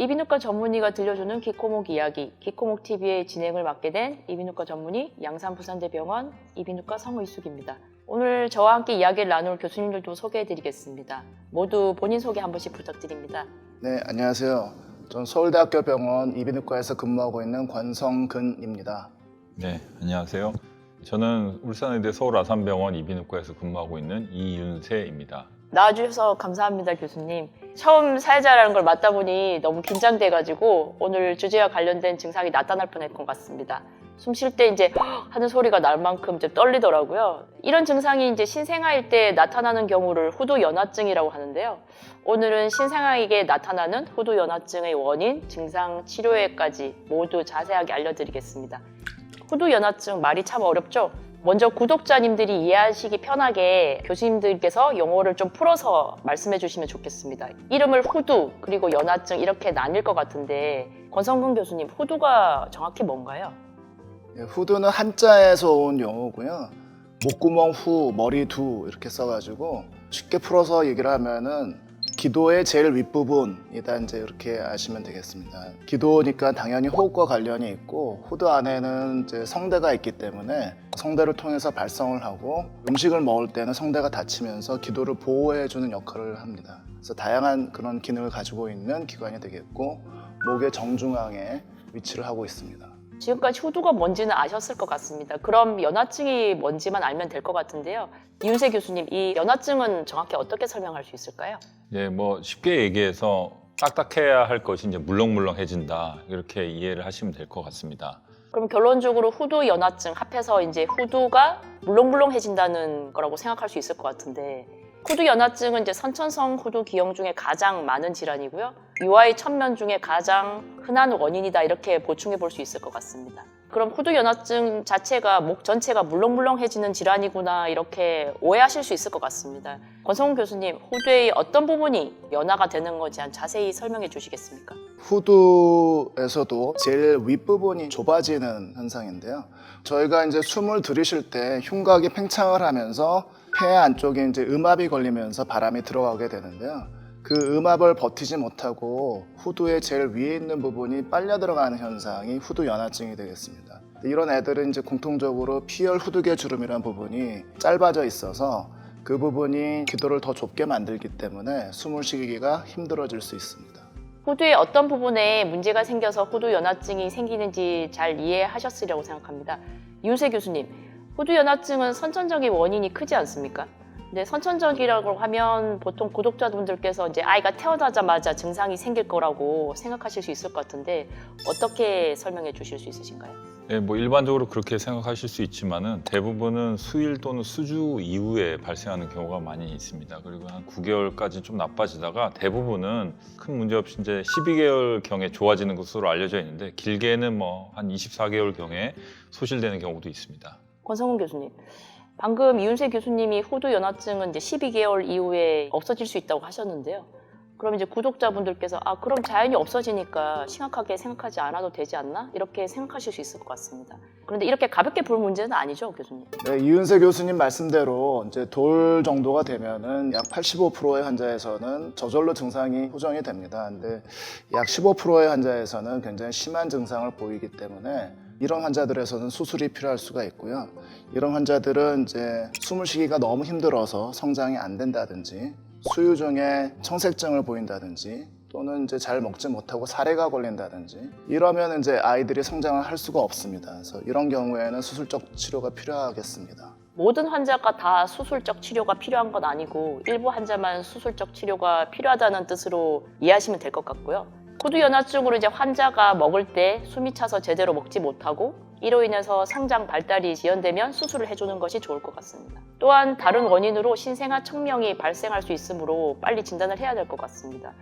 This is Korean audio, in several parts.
이비인후과 전문의가 들려주는 기코목 이야기, 기코목TV의 진행을 맡게 된 이비인후과 전문의 양산부산대병원 이비인후과 성의숙입니다. 오늘 저와 함께 이야기를 나눌 교수님들도 소개해드리겠습니다. 모두 본인 소개 한 번씩 부탁드립니다. 네, 안녕하세요. 전 서울대학교 병원 이비인후과에서 근무하고 있는 권성근입니다. 네, 안녕하세요. 저는 울산의대 서울아산병원 이비인후과에서 근무하고 있는 이윤세입니다. 나와주셔서 감사합니다, 교수님. 처음 사회자라는 걸 맡다 보니 너무 긴장돼가지고 오늘 주제와 관련된 증상이 나타날 뻔할 것 같습니다. 숨 쉴 때 이제 하는 소리가 날 만큼 이제 떨리더라고요. 이런 증상이 이제 신생아일 때 나타나는 경우를 후두연화증이라고 하는데요. 오늘은 신생아에게 나타나는 후두연화증의 원인, 증상, 치료에까지 모두 자세하게 알려드리겠습니다. 후두연화증 말이 참 어렵죠? 먼저 구독자님들이 이해하시기 편하게 교수님들께서 용어를 좀 풀어서 말씀해 주시면 좋겠습니다. 이름을 후두 그리고 연화증 이렇게 나뉠 것 같은데 권성근 교수님, 후두가 정확히 뭔가요? 네, 후두는 한자에서 온 용어고요. 목구멍 후, 머리 두 이렇게 써가지고 쉽게 풀어서 얘기를 하면은 기도의 제일 윗부분이다 이제 이렇게 아시면 되겠습니다. 기도니까 당연히 호흡과 관련이 있고 후두 안에는 이제 성대가 있기 때문에 성대를 통해서 발성을 하고 음식을 먹을 때는 성대가 닫히면서 기도를 보호해주는 역할을 합니다. 그래서 다양한 그런 기능을 가지고 있는 기관이 되겠고 목의 정중앙에 위치를 하고 있습니다. 지금까지 후두가 뭔지는 아셨을 것 같습니다. 그럼 연화증이 뭔지만 알면 될 것 같은데요. 이윤세 교수님, 이 연화증은 정확히 어떻게 설명할 수 있을까요? 네, 쉽게 얘기해서 딱딱해야 할 것이 이제 물렁물렁해진다 이렇게 이해를 하시면 될 것 같습니다. 그럼 결론적으로 후두 연화증 합해서 이제 후두가 물렁물렁해진다는 거라고 생각할 수 있을 것 같은데 후두 연화증은 이제 선천성 후두 기형 중에 가장 많은 질환이고요. 유아의 천면 중에 가장 흔한 원인이다 이렇게 보충해 볼 수 있을 것 같습니다. 그럼 후두 연화증 자체가 목 전체가 물렁물렁해지는 질환이구나 이렇게 오해하실 수 있을 것 같습니다. 권성훈 교수님, 후두의 어떤 부분이 연화가 되는 건지 자세히 설명해 주시겠습니까? 후두에서도 제일 윗부분이 좁아지는 현상인데요. 저희가 이제 숨을 들이쉴 때 흉곽이 팽창을 하면서 폐 안쪽에 이제 음압이 걸리면서 바람이 들어가게 되는데요. 그 음압을 버티지 못하고 후두의 제일 위에 있는 부분이 빨려 들어가는 현상이 후두연화증이 되겠습니다. 이런 애들은 이제 공통적으로 피열 후두계 주름이라는 부분이 짧아져 있어서 그 부분이 기도를 더 좁게 만들기 때문에 숨을 쉬기가 힘들어질 수 있습니다. 후두의 어떤 부분에 문제가 생겨서 후두연화증이 생기는지 잘 이해하셨으리라고 생각합니다. 이윤세 교수님, 후두연화증은 선천적인 원인이 크지 않습니까? 근데 선천적이라고 하면 보통 구독자분들께서 이제 아이가 태어나자마자 증상이 생길 거라고 생각하실 수 있을 것 같은데 어떻게 설명해 주실 수 있으신가요? 네, 일반적으로 그렇게 생각하실 수 있지만은 대부분은 수일 또는 수주 이후에 발생하는 경우가 많이 있습니다. 그리고 한 9개월까지 좀 나빠지다가 대부분은 큰 문제 없이 이제 12개월 경에 좋아지는 것으로 알려져 있는데 길게는 한 24개월 경에 소실되는 경우도 있습니다. 권성훈 교수님, 방금 이윤세 교수님이 후두연화증은 이제 12개월 이후에 없어질 수 있다고 하셨는데요. 그럼 이제 구독자분들께서 그럼 자연히 없어지니까 심각하게 생각하지 않아도 되지 않나? 이렇게 생각하실 수 있을 것 같습니다. 그런데 이렇게 가볍게 볼 문제는 아니죠, 교수님? 네, 이윤세 교수님 말씀대로 이제 돌 정도가 되면은 약 85%의 환자에서는 저절로 증상이 호전이 됩니다. 근데 약 15%의 환자에서는 굉장히 심한 증상을 보이기 때문에 이런 환자들에서는 수술이 필요할 수가 있고요. 이런 환자들은 이제 숨을 쉬기가 너무 힘들어서 성장이 안 된다든지 수유 중에 청색증을 보인다든지 또는 이제 잘 먹지 못하고 사례가 걸린다든지 이러면 이제 아이들이 성장을 할 수가 없습니다. 그래서 이런 경우에는 수술적 치료가 필요하겠습니다. 모든 환자가 다 수술적 치료가 필요한 건 아니고 일부 환자만 수술적 치료가 필요하다는 뜻으로 이해하시면 될 것 같고요. 후두연화증으로 이제 환자가 먹을 때 숨이 차서 제대로 먹지 못하고 이로 인해서 성장 발달이 지연되면 수술을 해주는 것이 좋을 것 같습니다. 또한 다른 원인으로 신생아 청명이 발생할 수 있으므로 빨리 진단을 해야 될 것 같습니다.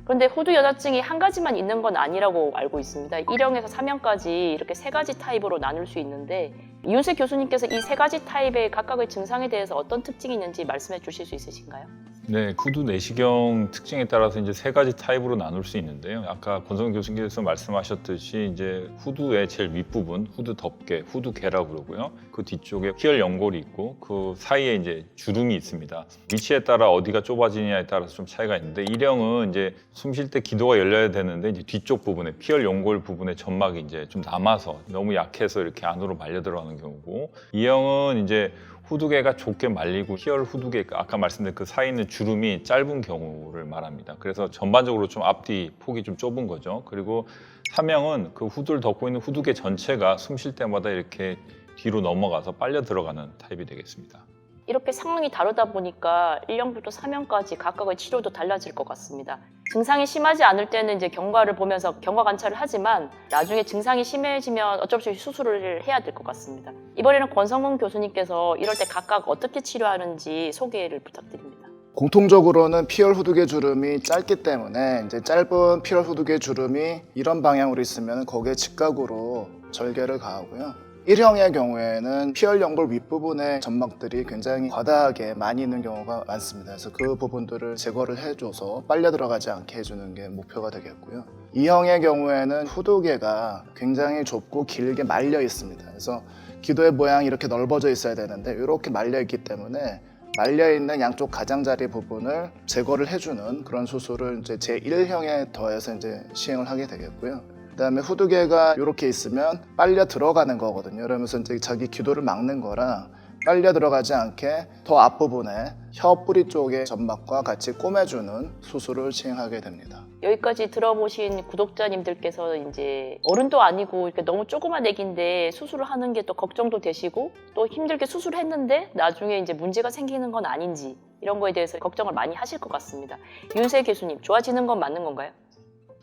그런데 후두연화증이 한 가지만 있는 건 아니라고 알고 있습니다. 1형에서 3형까지 이렇게 세 가지 타입으로 나눌 수 있는데 이윤세 교수님께서 이 세 가지 타입의 각각의 증상에 대해서 어떤 특징이 있는지 말씀해 주실 수 있으신가요? 네, 후두 내시경 특징에 따라서 이제 세 가지 타입으로 나눌 수 있는데요. 아까 권성훈 교수님께서 말씀하셨듯이 이제 후두의 제일 윗부분, 후두 덮개, 후두개라고 그러고요. 그 뒤쪽에 피열 연골이 있고 그 사이에 이제 주름이 있습니다. 위치에 따라 어디가 좁아지냐에 따라서 좀 차이가 있는데 일형은 이제 숨 쉴 때 기도가 열려야 되는데 이제 뒤쪽 부분에 피열 연골 부분에 점막이 이제 좀 남아서 너무 약해서 이렇게 안으로 말려 들어가는 경우고 이형은 이제 후두개가 좁게 말리고 피열 후두개 아까 말씀드린 그 사이에 있는 주름이 짧은 경우를 말합니다. 그래서 전반적으로 좀 앞뒤 폭이 좀 좁은 거죠. 그리고 3형은 그 후두를 덮고 있는 후두개 전체가 숨 쉴 때마다 이렇게 뒤로 넘어가서 빨려 들어가는 타입이 되겠습니다. 이렇게 상황이 다르다 보니까 1형부터 3형까지 각각의 치료도 달라질 것 같습니다. 증상이 심하지 않을 때는 이제 경과를 보면서 경과 관찰을 하지만 나중에 증상이 심해지면 어쩔 수 없이 수술을 해야 될 것 같습니다. 이번에는 권성근 교수님께서 이럴 때 각각 어떻게 치료하는지 소개를 부탁드립니다. 공통적으로는 피열 후두개 주름이 짧기 때문에 이제 짧은 피열 후두개 주름이 이런 방향으로 있으면 거기에 직각으로 절개를 가하고요. 1형의 경우에는 피열 연골 윗부분의 점막들이 굉장히 과다하게 많이 있는 경우가 많습니다. 그래서 그 부분들을 제거를 해줘서 빨려 들어가지 않게 해주는 게 목표가 되겠고요. 2형의 경우에는 후두개가 굉장히 좁고 길게 말려 있습니다. 그래서 기도의 모양이 이렇게 넓어져 있어야 되는데 이렇게 말려 있기 때문에 말려있는 양쪽 가장자리 부분을 제거를 해주는 그런 수술을 이제 제1형에 더해서 이제 시행을 하게 되겠고요. 그다음에 후두개가 이렇게 있으면 빨려 들어가는 거거든요. 그러면서 이제 자기 기도를 막는 거라 빨려 들어가지 않게 더 앞부분에 혀 뿌리 쪽의 점막과 같이 꼬매주는 수술을 시행하게 됩니다. 여기까지 들어보신 구독자님들께서 이제 어른도 아니고 이렇게 너무 조그만 애기인데 수술을 하는 게 또 걱정도 되시고 또 힘들게 수술을 했는데 나중에 이제 문제가 생기는 건 아닌지 이런 거에 대해서 걱정을 많이 하실 것 같습니다. 윤세 교수님, 좋아지는 건 맞는 건가요?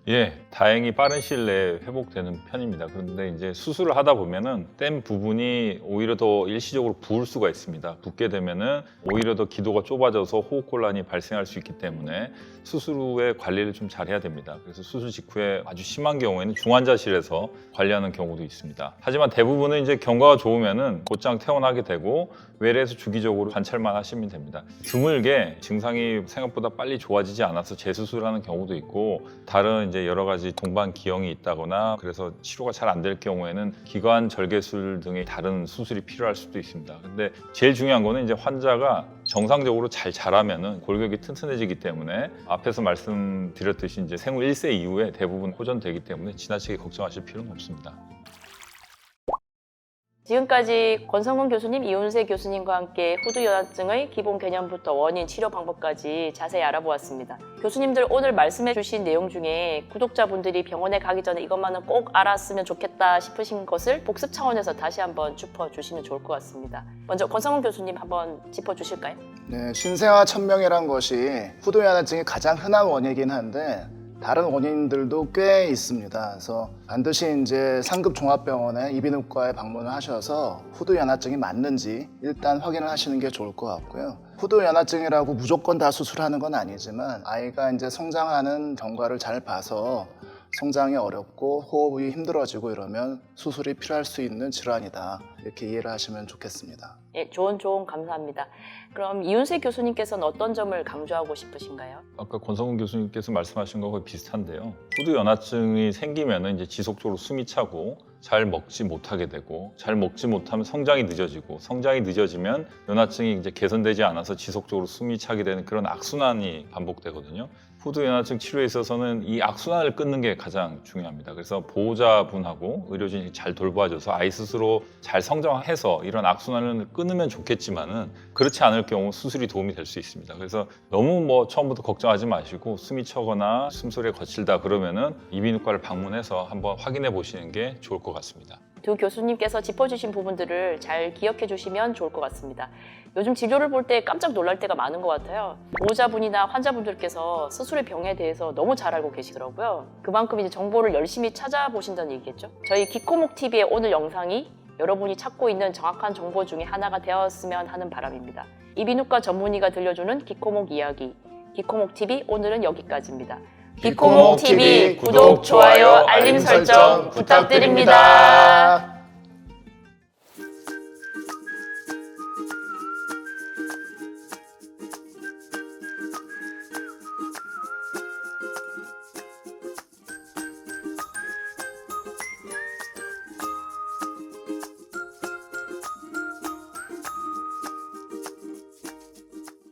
예, 다행히 빠른 시일 내에 회복되는 편입니다. 그런데 이제 수술을 하다 보면은 뗀 부분이 오히려 더 일시적으로 부을 수가 있습니다. 붓게 되면은 오히려 더 기도가 좁아져서 호흡곤란이 발생할 수 있기 때문에 수술 후에 관리를 좀 잘해야 됩니다. 그래서 수술 직후에 아주 심한 경우에는 중환자실에서 관리하는 경우도 있습니다. 하지만 대부분은 이제 경과가 좋으면은 곧장 퇴원하게 되고 외래에서 주기적으로 관찰만 하시면 됩니다. 드물게 증상이 생각보다 빨리 좋아지지 않아서 재수술하는 경우도 있고 다른 이제 여러 가지 동반 기형이 있다거나 그래서 치료가 잘 안 될 경우에는 기관 절개술 등의 다른 수술이 필요할 수도 있습니다. 근데 제일 중요한 거는 이제 환자가 정상적으로 잘 자라면은 골격이 튼튼해지기 때문에 앞에서 말씀드렸듯이 이제 생후 1세 이후에 대부분 호전되기 때문에 지나치게 걱정하실 필요는 없습니다. 지금까지 권성근 교수님, 이윤세 교수님과 함께 후두연화증의 기본 개념부터 원인, 치료 방법까지 자세히 알아보았습니다. 교수님들 오늘 말씀해 주신 내용 중에 구독자분들이 병원에 가기 전에 이것만은 꼭 알았으면 좋겠다 싶으신 것을 복습 차원에서 다시 한번 짚어주시면 좋을 것 같습니다. 먼저 권성근 교수님 한번 짚어주실까요? 네, 신생아 천명이란 것이 후두연화증이 가장 흔한 원인이긴 한데 다른 원인들도 꽤 있습니다. 그래서 반드시 이제 상급 종합병원의 이비인후과에 방문을 하셔서 후두연화증이 맞는지 일단 확인을 하시는 게 좋을 것 같고요. 후두연화증이라고 무조건 다 수술하는 건 아니지만 아이가 이제 성장하는 경과를 잘 봐서 성장이 어렵고 호흡이 힘들어지고 이러면 수술이 필요할 수 있는 질환이다. 이렇게 이해를 하시면 좋겠습니다. 예, 좋은 조언 감사합니다. 그럼 이윤세 교수님께서는 어떤 점을 강조하고 싶으신가요? 아까 권성훈 교수님께서 말씀하신 거와 거의 비슷한데요. 후두연화증이 생기면 이제 지속적으로 숨이 차고 잘 먹지 못하게 되고 잘 먹지 못하면 성장이 늦어지고 성장이 늦어지면 연화증이 이제 개선되지 않아서 지속적으로 숨이 차게 되는 그런 악순환이 반복되거든요. 후두연화증 치료에 있어서는 이 악순환을 끊는 게 가장 중요합니다. 그래서 보호자분하고 의료진이 잘 돌봐줘서 아이 스스로 잘 성장해서 이런 악순환을 끊으면 좋겠지만은 그렇지 않을 경우 수술이 도움이 될 수 있습니다. 그래서 너무 처음부터 걱정하지 마시고 숨이 차거나 숨소리가 거칠다 그러면은 이비인후과를 방문해서 한번 확인해 보시는 게 좋을 것 같습니다. 두 교수님께서 짚어주신 부분들을 잘 기억해 주시면 좋을 것 같습니다. 요즘 진료를 볼 때 깜짝 놀랄 때가 많은 것 같아요. 보호자분이나 환자분들께서 스스로의 병에 대해서 너무 잘 알고 계시더라고요. 그만큼 이제 정보를 열심히 찾아보신다는 얘기겠죠. 저희 기코목TV의 오늘 영상이 여러분이 찾고 있는 정확한 정보 중에 하나가 되었으면 하는 바람입니다. 이비인후과 전문의가 들려주는 기코목 이야기. 기코목TV 오늘은 여기까지입니다. 기코목TV 구독, 좋아요, 알림 설정 부탁드립니다.